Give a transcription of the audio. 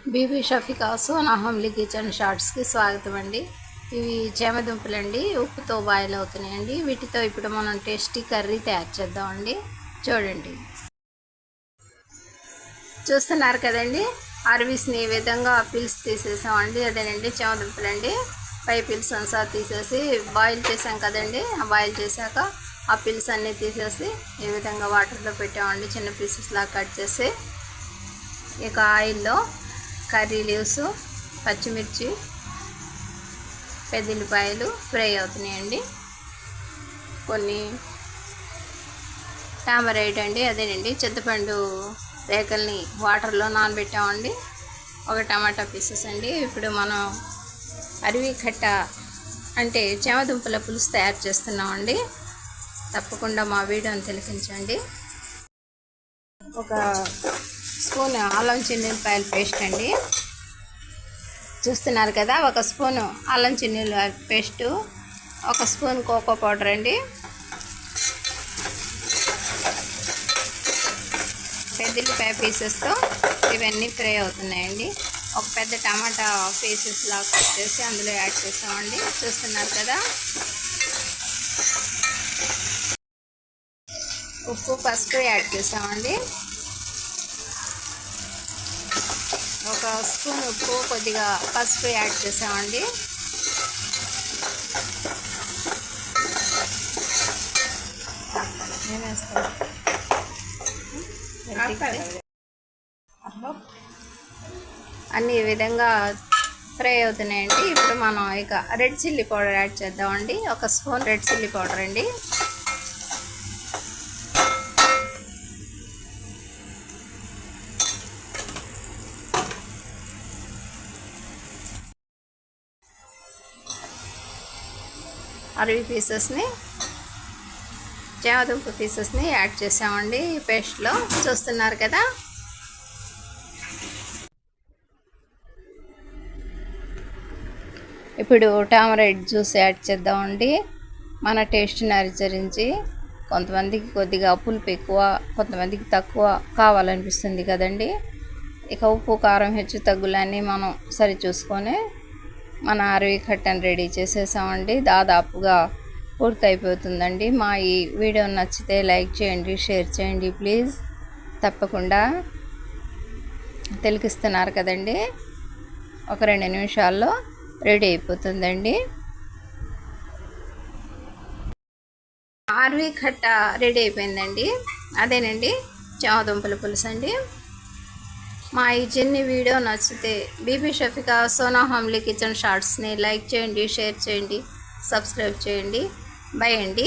BB Shafika Sona Hamli kitchen షార్ట్స్కి స్వాగతం అండి. ఇవి చేమదుంపలండి, ఉప్పుతో బాయిల్ అవుతున్నాయండి. వీటితో ఇప్పుడు మనం టేస్టీ కర్రీ తయారు చేద్దామండి. చూడండి, చూస్తున్నారు కదండి. అరవీస్ని ఈ విధంగా పిల్స్ తీసేసామండి. అదేనండి చేమదుంపలండి. పై పిల్స్ అంతా తీసేసి బాయిల్ చేసాం కదండి. బాయిల్ చేశాక ఆ పిల్స్ అన్నీ తీసేసి ఈ విధంగా వాటర్లో పెట్టామండి. చిన్న పీసెస్ లాగా కట్ చేసి ఇక ఆయిల్లో కర్రీ లీవ్స్, పచ్చిమిర్చి, పెద్దల్లిపాయలు ఫ్రై అవుతున్నాయండి. కొన్ని టామరైట్ అండి, అదేనండి చింతపండు రేకల్ని వాటర్లో నానబెట్టామండి. ఒక టమాటా పీసెస్ అండి. ఇప్పుడు మనం అరవి కట్ట అంటే చేమదుంపల పులుసు తయారు చేస్తున్నామండి. తప్పకుండా మా వీడియోని తిలకించండి. ఒక స్పూన్ అల్లం చిన్నులపాయల పేస్ట్ అండి. చూస్తున్నారు కదా, ఒక స్పూను అల్లం చిన్నులపాయల పేస్టు, ఒక స్పూన్ కోకో పౌడర్ అండి, పెద్దల్లిపాయ పీసెస్తో ఇవన్నీ ఫ్రై అవుతున్నాయండి. ఒక పెద్ద టమాటా పీసెస్ లాగా కట్ చేసి అందులో యాడ్ చేస్తామండి. చూస్తున్నారు కదా, ఉప్పు పసుపు యాడ్ చేస్తామండి. ఒక స్పూన్ ఉప్పు, కొద్దిగా పసుపు యాడ్ చేసామండి. అన్ని ఈ విధంగా ఫ్రై అవుతున్నాయండి. ఇప్పుడు మనం ఇక రెడ్ చిల్లీ పౌడర్ యాడ్ చేద్దామండి. ఒక స్పూన్ రెడ్ చిల్లీ పౌడర్ అండి. అరవి పీసెస్ని, చేమదుంప పీసెస్ని యాడ్ చేసామండి ఈ పేస్ట్లో. చూస్తున్నారు కదా, ఇప్పుడు టామరైట్ జ్యూస్ యాడ్ చేద్దామండి. మన టేస్ట్ని అనుసరించి కొంతమందికి కొద్దిగా పులుపు ఎక్కువ, కొంతమందికి తక్కువ కావాలనిపిస్తుంది కదండి. ఇక ఉప్పు కారం హెచ్చు తగ్గులన్నీ మనం సరి చూసుకొని మన అరవి కట్టని రెడీ చేసేసామండి. దాదాపుగా పూర్తయిపోతుందండి. మా ఈ వీడియో నచ్చితే లైక్ చేయండి, షేర్ చేయండి ప్లీజ్. తప్పకుండా తిలకిస్తున్నారు కదండి, ఒక 2 నిమిషాల్లో రెడీ అయిపోతుందండి. అరవి కట్ట రెడీ అయిపోయిందండి. అదేనండి చేమదుంపల పులుసు అండి. మా ఈ చిన్ని వీడియో నచ్చితే బీబీ షఫికా సోనా హమ్లీ కిచెన్ షార్ట్స్ని లైక్ చేయండి, షేర్ చేయండి, సబ్స్క్రైబ్ చేయండి. బై అండి.